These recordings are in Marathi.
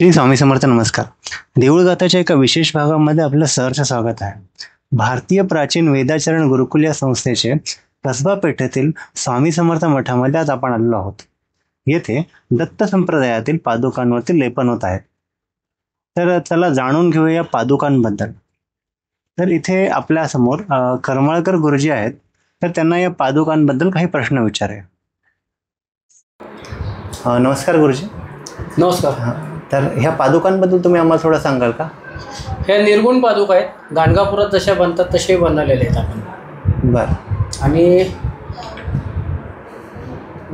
श्री स्वामी समर्थ नमस्कार. देऊळगाथाच्या एका विशेष भागामध्ये आपलं सहर्ष स्वागत आहे. भारतीय प्राचीन वेदाचरण गुरुकुल या संस्थेचे कसबा पेठेतील स्वामी समर्थ मठामध्ये आज आपण आलेलो आहोत. येथे दत्त संप्रदायातील पादुकांवरती लेपन होत आहेत. तर चला जाणून घेऊया पादुकांबद्दल. तर इथे आपल्या समोर करमाळकर गुरुजी आहेत. तर त्यांना या पादुकांबद्दल काही प्रश्न विचारूया. नमस्कार गुरुजी. नमस्कार. तर ह्या पादुकांबद्दल तुम्ही आम्हाला थोडं सांगाल का? ह्या निर्गुण पादुका आहेत. गाणगापुरात जशा बनतात तसे बनवलेले आहेत आपण. बरं. आणि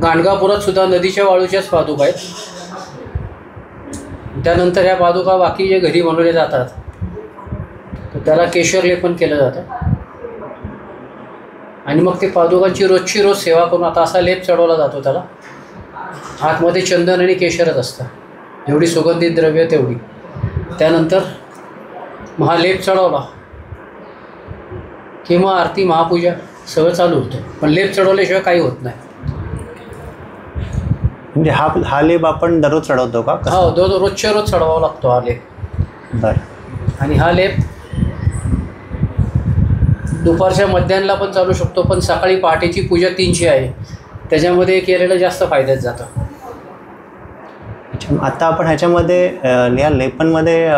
गाणगापुरात सुद्धा नदीच्या वाळूच्याच पादुका आहेत. त्यानंतर ह्या पादुका बाकी जे घरी बनवले जातात तर त्याला केशर लेपन केलं जातं आणि मग ते पादुकांची रोजची रोज सेवा करून आता असा लेप चढवला जातो. त्याला आतमध्ये चंदन आणि केशरच असतं, जेवढी सुगंधित द्रव्य तेवढी. त्यानंतर महालेप चढवला किंवा आरती महापूजा सगळं चालू होतं, पण लेप चढवल्याशिवाय काही होत नाही. म्हणजे हा लेप आपण दररोज चढवतो का? हो, रोजच्या रोज चढवावा लागतो हा लेप. बरं. आणि हा लेप दुपारच्या मध्यान्हला पण चालू शकतो, पण सकाळी पहाटेची पूजा 3ची आहे त्याच्यामध्ये केलेलं जास्त फायद्यात जातं. आता आपण ह्याच्यामध्ये या लेपनमध्ये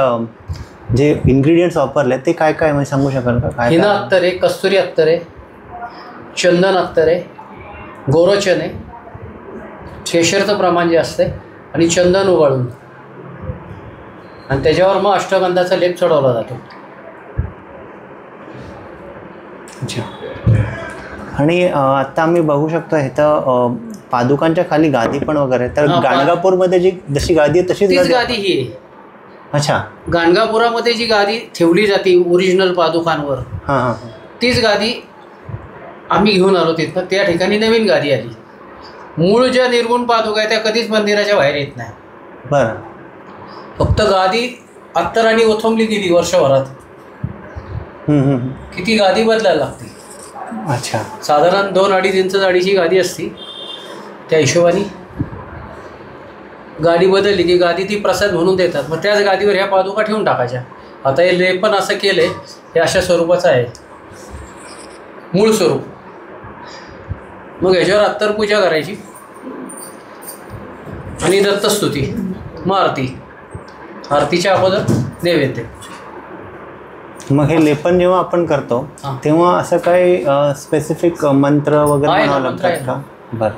जे इन्ग्रेडियंट्स वापरले ते काय काय म्हणजे सांगू शकाल का? काय हिना अत्तर आहे, कस्तुरी अत्तर आहे, चंदन अत्तर आहे, गोरोचन आहे, केशरचं प्रमाण जे असते आणि चंदन उगाळून आणि त्याच्यावर मग अष्टगंधाचा लेप चढवला जातो. अच्छा. आणि आता आम्ही बघू शकतो इथं पादुकांच्या खाली गादी पण वगैरे. तर गाणगापूरमध्ये जी जशी गादी आहे तशीच गादी ही आहे. अच्छा. गाणगापुरामध्ये जी गादी ठेवली जाते ओरिजिनल पादुकांवर, तीच गादी आम्ही घेऊन आलो तिथं. त्या ठिकाणी नवीन गादी आली. मूळ ज्या निर्गुण पादुका आहे त्या कधीच मंदिराच्या बाहेर येत नाही. बरं. फक्त गादी अत्तराने ओथंबली गेली वर्षभरात की ती गादी बदलायला लागते. अच्छा. साधारण 2-2.5 इंच जाडीची गादी असती. त्या हिशोबाने गाडी बदलली की गादी ती प्रसाद म्हणून देतात. मग त्याच गादीवर ह्या पादुका ठेवून टाकायच्या. आता हे लेपन असं केलंय, हे अशा स्वरूपाचं आहे मूळ स्वरूप. मग ह्याच्यावर अत्तरपूजा करायची आणि दत्तस्तुती, मग आरतीच्या अगोदर नैवेद्य. मग हे लेपन जेव्हा आपण करतो तेव्हा असं काही स्पेसिफिक मंत्र वगैरे म्हणावं लागतात का? बरं.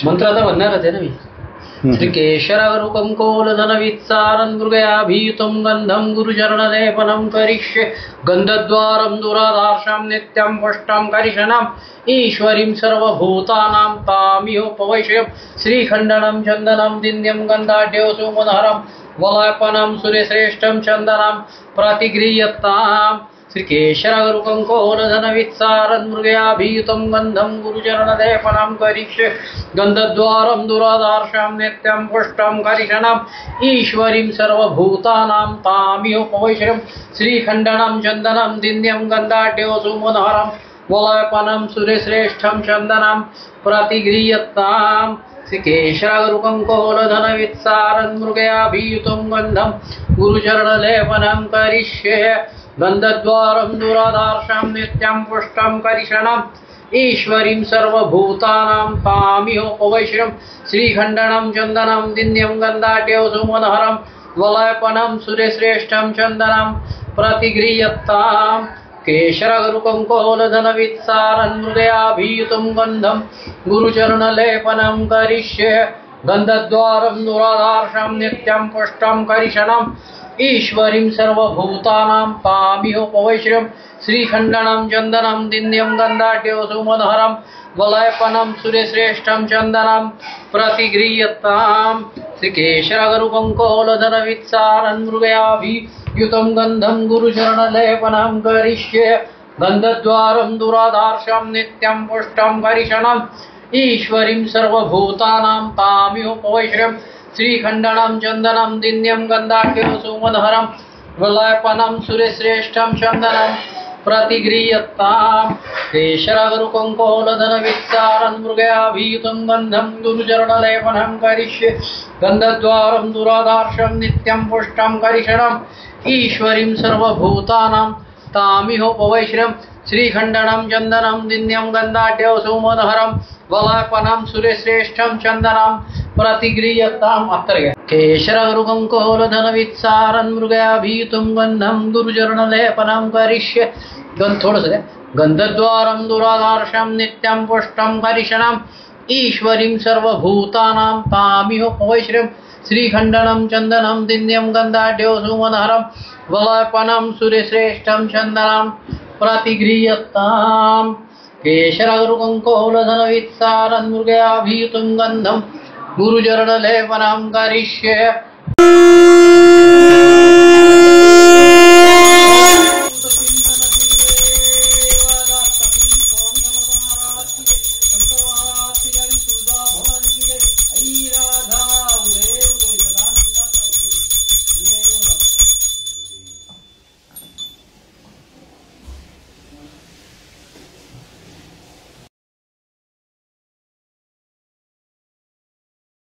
मंत्र आता म्हणणारच आहे ना मी. श्री केशरावरुकं कोलधनवित्सारं मृगयाभीतं गंधं गुरुचरणलेपनं करिष्ये गन्धद्वारं दुराधार्षं नित्यं पुष्टं करिशनं ईश्वरीं सर्वभूतानां तामिहोपवैश्यं श्रीखण्डनं चन्दनं दिन्यं गन्धाढ्यो सुमनहरं वलापनं सूर्यश्रेष्ठं चन्दनं प्रतिगृह्यताम्. श्रीकेशरावरुकं कोलधनवित्सारं मृगयाभीतं गन्धं गुरुचरणलेपनं करिष्ये गन्धद्वारं दुराधार्षं नित्यं पुष्टं करिशनं ईश्वरीं सर्वभूतानां तामिहोपवैश्यं श्रीखण्डनं चन्दनं दिन्यं गन्धाढ्यो सुमनहरं वलापनं सूर्यश्रेष्ठं चन्दनं प्रतिगृह्यताम्. श्रीकेशरावरुकं कोलधनवित्सारं मृगयाभीतं गन्धं गुरुचरणलेपनं करिष्ये गन्धद्वारं दुराधार्षं नित्यं पुष्टं करिशनं ईश्वरीं सर्वभूतानां तामिहोपवैश्यं श्रीखण्डनं चन्दनं दिन्यं गन्धाढ्यो सुमनहरं वलापनं सूर्यश्रेष्ठं चन्दनं प्रतिगृह्यताम्. केशरावरुकं कोलधनवित्सारं मृगयाभीतं गन्धं गुरुचरणलेपनं करिष्ये गन्धद्वारं दुराधार्षं नित्यं पुष्टं करिशनं ईश्वरीं सर्वभूतानां तामिहोपवैश्यं श्रीखण्डनं चन्दनं दिन्यं गन्धाढ्यो सुमनहरं वलापनं सूर्यश्रेष्ठं चन्दनं प्रतिगृह्यताम्. श्रीकेशरावरुकं कोलधनवित्सारं मृगयाभीतं गन्धं गुरुचरणलेपनं करिष्ये गन्धद्वारं दुराधार्षं नित्यं पुष्टं करिशनं ईश्वरीं सर्वभूतानां तामिहोपवैश्यं श्रीखण्डनं चन्दनं दिन्यं गन्धाढ्यो सुमनहरं वलापनं सूर्यश्रेष्ठं चन्दनं प्रतिगृह्यताम् केशरगुरुकङ्कोलधनविस्तारन् मृगयाभीतं गन्धं गुरुचरणलेपनं करिष्ये गन्धद्वारं दुरादार्शं नित्यं पुष्टं करिषणम् ईश्वरीं सर्वभूतानां तामिहोपवैश्रं श्रीखण्डनं चन्दनं दिन्यं गन्धाढ्यो सुमनहरं वलापनं सुरेश्रेष्ठं चन्दनं प्रतिगृह्यताम् अत्तरगे केशरगुरुकङ्कोलधनवित्सारन् मृगयाभीतं गन्धं गुरुचरणलेपनं करिष्ये थोडंसं गन्धद्वारं दुरादार्शं नित्यं पुष्टं करिषणम् ईश्वरीं सर्वभूतानां तामिहोपवैश्रं श्रीखण्डनं चन्दनं दिन्यं गन्धाढ्यो सुमनहरं वलापनं सुरेश्रेष्ठं चन्दनं प्रतिगृह्यताम् केशरगुरुकङ्कोलधनवित्सारन् मृगयाभीतं गन्धं गुरुचरणलेपनं करिष्ये